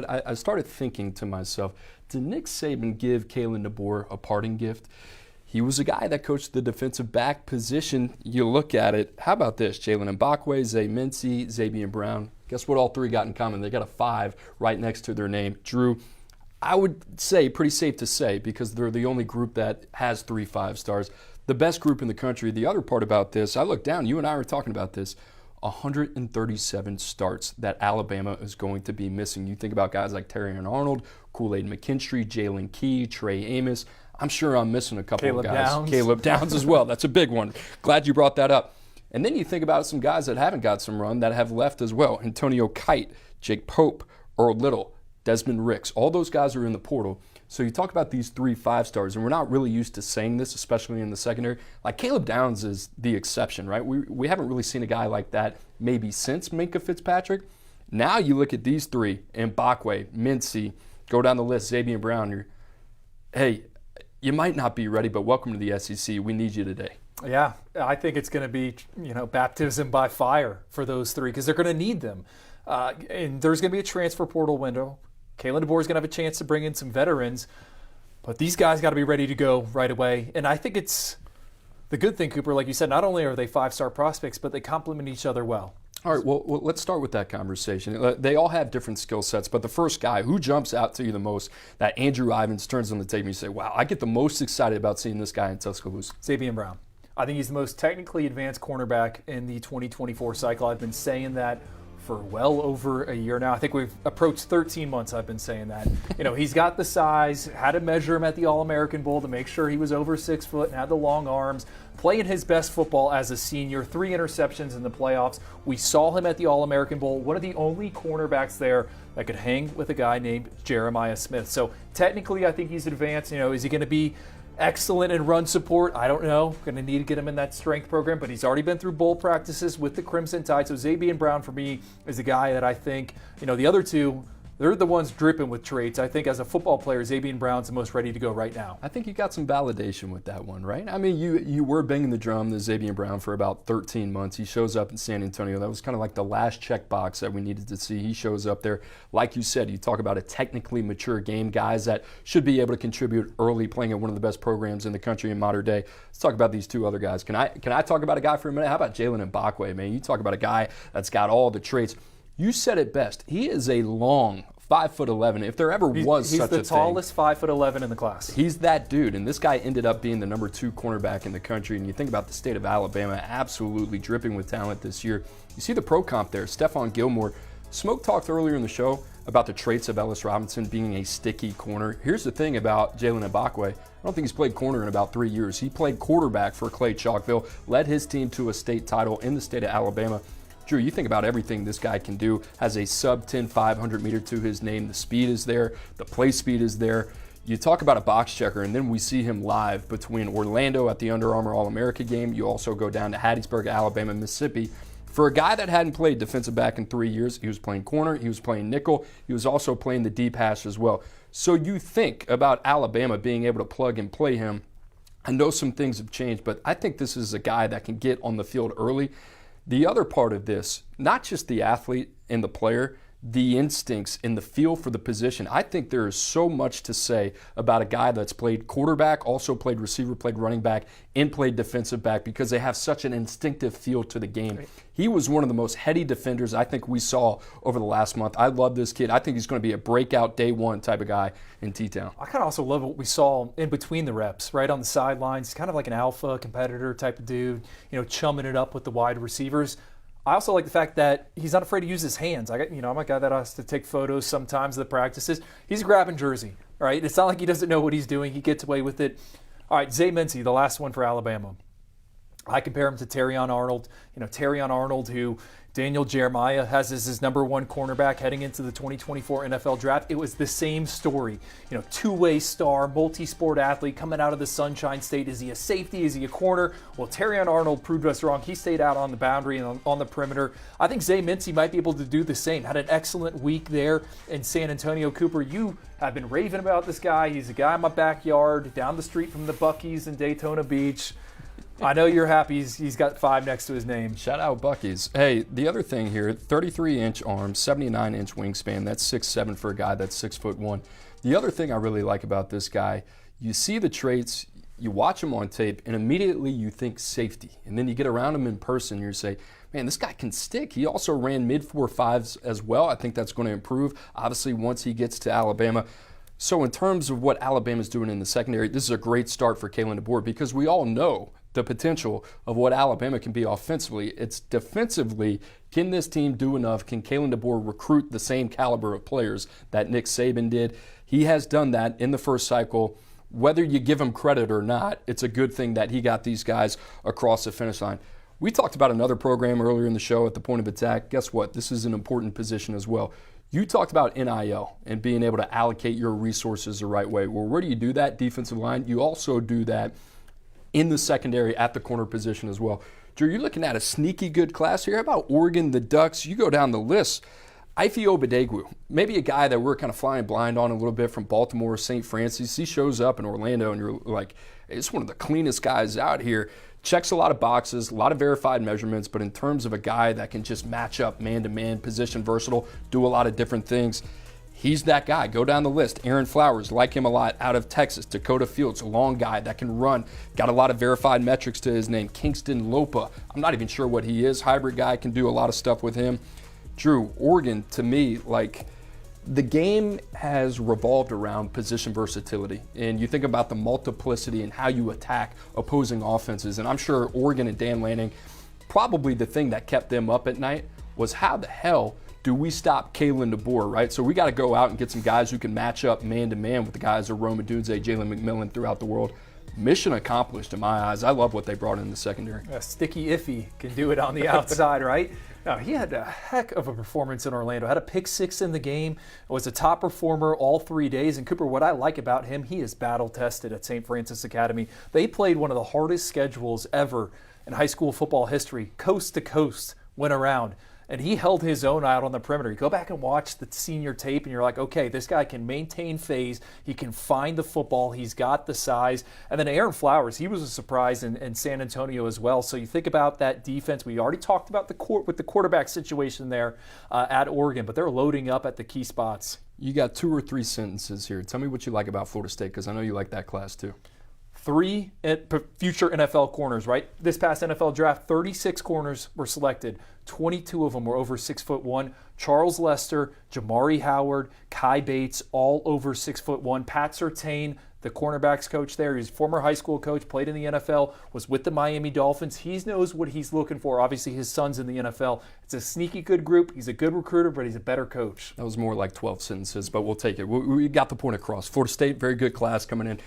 I started thinking to myself, did Nick Saban give Kalen DeBoer a parting gift? He was a guy that coached the defensive back position. You look at it, how about this? Jalen Mbakwe, Zay Mincy, Zabian Brown. Guess what all three got in common? They got a 5 right next to their name. Drew, I would say, pretty safe to say, because they're the only group that has 3 5-stars. The best group in the country. The other part about this, I looked down, you and I were talking about this, 137 starts that Alabama is going to be missing. You think about guys like Terrion Arnold, Kool-Aid McKinstry, Jalen Key, Trey Amos. I'm sure I'm missing a couple of guys. Downs. Caleb Downs as well. That's a big one. Glad you brought that up. And then you think about some guys that haven't got some run that have left as well. Antonio Kite, Jake Pope, Earl Little, Desmond Ricks. All those guys are in the portal. So you talk about these 3 5-stars, and we're not really used to saying this, especially in the secondary. Like Caleb Downs is the exception, right? We haven't really seen a guy like that maybe since Minkah Fitzpatrick. Now you look at these 3, Mbakwe, Mincy, go down the list, Zabian Brown. Hey, you might not be ready, but welcome to the SEC. We need you today. Yeah, I think it's going to be, baptism by fire for those 3 because they're going to need them. And there's going to be a transfer portal window. Kalen DeBoer is going to have a chance to bring in some veterans, but these guys got to be ready to go right away. And I think it's the good thing, Cooper, like you said, not only are they 5-star prospects, but they complement each other well. All right, well, let's start with that conversation. They all have different skill sets, but the first guy who jumps out to you the most, that Andrew Ivins turns on the tape and you say, wow, I get the most excited about seeing this guy in Tuscaloosa. Zabian Brown. I think he's the most technically advanced cornerback in the 2024 cycle. I've been saying that for well over a year now. I think we've approached 13 months I've been saying that. He's got the size, had to measure him at the All-American Bowl to make sure he was over 6 foot and had the long arms, playing his best football as a senior, 3 interceptions in the playoffs. We saw him at the All-American Bowl, one of the only cornerbacks there that could hang with a guy named Jeremiah Smith. So technically I think he's advanced. Is he going to be excellent in run support? I don't know. Going to need to get him in that strength program, but he's already been through bowl practices with the Crimson Tide. So Zabian Brown for me is a guy that I think, the other 2, they're the ones dripping with traits. I think as a football player, Zabian Brown's the most ready to go right now. I think you got some validation with that one, right? I mean, you were banging the drum to Zabian Brown for about 13 months. He shows up in San Antonio. That was kind of like the last checkbox that we needed to see. He shows up there. Like you said, you talk about a technically mature game, guys that should be able to contribute early, playing at one of the best programs in the country in modern day. Let's talk about these 2 other guys. Can I talk about a guy for a minute? How about Jalen Mbakwe, man? You talk about a guy that's got all the traits. You said it best. He is a long 5'11". If there ever was such a thing. He's the tallest 5'11" in the class. He's that dude, and this guy ended up being the number 2 cornerback in the country. And you think about the state of Alabama, absolutely dripping with talent this year. You see the pro comp there, Stephon Gilmore. Smoke talked earlier in the show about the traits of Ellis Robinson being a sticky corner. Here's the thing about Jalen Mbakwe. I don't think he's played corner in about 3 years. He played quarterback for Clay Chalkville, led his team to a state title in the state of Alabama. Drew, you think about everything this guy can do, has a sub-10 500 meter to his name. The speed is there. The play speed is there. You talk about a box checker, and then we see him live between Orlando at the Under Armour All-America game. You also go down to Hattiesburg, Alabama, Mississippi. For a guy that hadn't played defensive back in 3 years, he was playing corner, he was playing nickel, he was also playing the deep hash as well. So you think about Alabama being able to plug and play him. I know some things have changed, but I think this is a guy that can get on the field early. The other part of this, not just the athlete and the player, the instincts and the feel for the position. I think there is so much to say about a guy that's played quarterback, also played receiver, played running back, and played defensive back because they have such an instinctive feel to the game. Right. He was one of the most heady defenders I think we saw over the last month. I love this kid. I think he's going to be a breakout day 1 type of guy in T-Town. I kind of also love what we saw in between the reps, right on the sidelines. Kind of like an alpha competitor type of dude, chumming it up with the wide receivers. I also like the fact that he's not afraid to use his hands. I'm a guy that has to take photos sometimes of the practices. He's grabbing jersey, right? It's not like he doesn't know what he's doing. He gets away with it. All right, Zay Mincy, the last one for Alabama. I compare him to Terrion Arnold. Terrion Arnold, who Daniel Jeremiah has as his number 1 cornerback heading into the 2024 NFL Draft. It was the same story. Two-way star, multi-sport athlete coming out of the Sunshine State. Is he a safety? Is he a corner? Well, Terrion Arnold proved us wrong. He stayed out on the boundary and on the perimeter. I think Zay Mincy might be able to do the same. Had an excellent week there in San Antonio. Cooper, you have been raving about this guy. He's a guy in my backyard, down the street from the Buc-ee's in Daytona Beach. I know you're happy he's got 5 next to his name. Shout out Bucky's. Hey, the other thing here, 33-inch arms, 79-inch wingspan. That's 6'7" for a guy that's 6'1". The other thing I really like about this guy, you see the traits, you watch him on tape, and immediately you think safety. And then you get around him in person, and you say, man, this guy can stick. He also ran mid-4.5s as well. I think that's going to improve, obviously, once he gets to Alabama. So in terms of what Alabama's doing in the secondary, this is a great start for Kalen DeBoer because we all know the potential of what Alabama can be offensively. It's defensively, can this team do enough? Can Kalen DeBoer recruit the same caliber of players that Nick Saban did? He has done that in the first cycle. Whether you give him credit or not, it's a good thing that he got these guys across the finish line. We talked about another program earlier in the show at the point of attack. Guess what? This is an important position as well. You talked about NIL and being able to allocate your resources the right way. Well, where do you do that? Defensive line. You also do that in the secondary at the corner position as well. Drew, you're looking at a sneaky good class here. How about Oregon, the Ducks? You go down the list. Ife Obadegwu, maybe a guy that we're kind of flying blind on a little bit from Baltimore, St. Francis. He shows up in Orlando, and you're like, hey, it's one of the cleanest guys out here. Checks a lot of boxes, a lot of verified measurements, but in terms of a guy that can just match up man-to-man, position versatile, do a lot of different things, he's that guy. Go down the list. Aaron Flowers, like him a lot, out of Texas. Dakota Fields, a long guy that can run. Got a lot of verified metrics to his name. Kingston Lopa, I'm not even sure what he is. Hybrid guy, can do a lot of stuff with him. Drew, Oregon, to me, like, the game has revolved around position versatility. And you think about the multiplicity and how you attack opposing offenses. And I'm sure Oregon and Dan Lanning, probably the thing that kept them up at night was how the hell do we stop Kalen DeBoer, right? So we got to go out and get some guys who can match up man-to-man with the guys of Rome Odunze, Jalen McMillan throughout the world. Mission accomplished in my eyes. I love what they brought in the secondary. Sticky Iffy can do it on the outside, right? No, he had a heck of a performance in Orlando. Had a pick 6 in the game. Was a top performer all 3 days. And Cooper, what I like about him, he is battle tested at St. Francis Academy. They played one of the hardest schedules ever in high school football history. Coast to coast went around. And he held his own out on the perimeter. You go back and watch the senior tape, and you're like, okay, this guy can maintain phase. He can find the football. He's got the size. And then Aaron Flowers, he was a surprise in San Antonio as well. So you think about that defense. We already talked about the quarterback situation there at Oregon, but they're loading up at the key spots. You got 2 or 3 sentences here. Tell me what you like about Florida State, because I know you like that class too. 3 future NFL corners, right? This past NFL draft, 36 corners were selected. 22 of them were over 6'1". Charles Lester, Jamari Howard, Kai Bates, all over 6'1". Pat Surtain, the cornerbacks coach there, he's a former high school coach, played in the NFL, was with the Miami Dolphins. He knows what he's looking for. Obviously, his son's in the NFL. It's a sneaky good group. He's a good recruiter, but he's a better coach. That was more like 12 sentences, but we'll take it. We got the point across. Florida State, very good class coming in.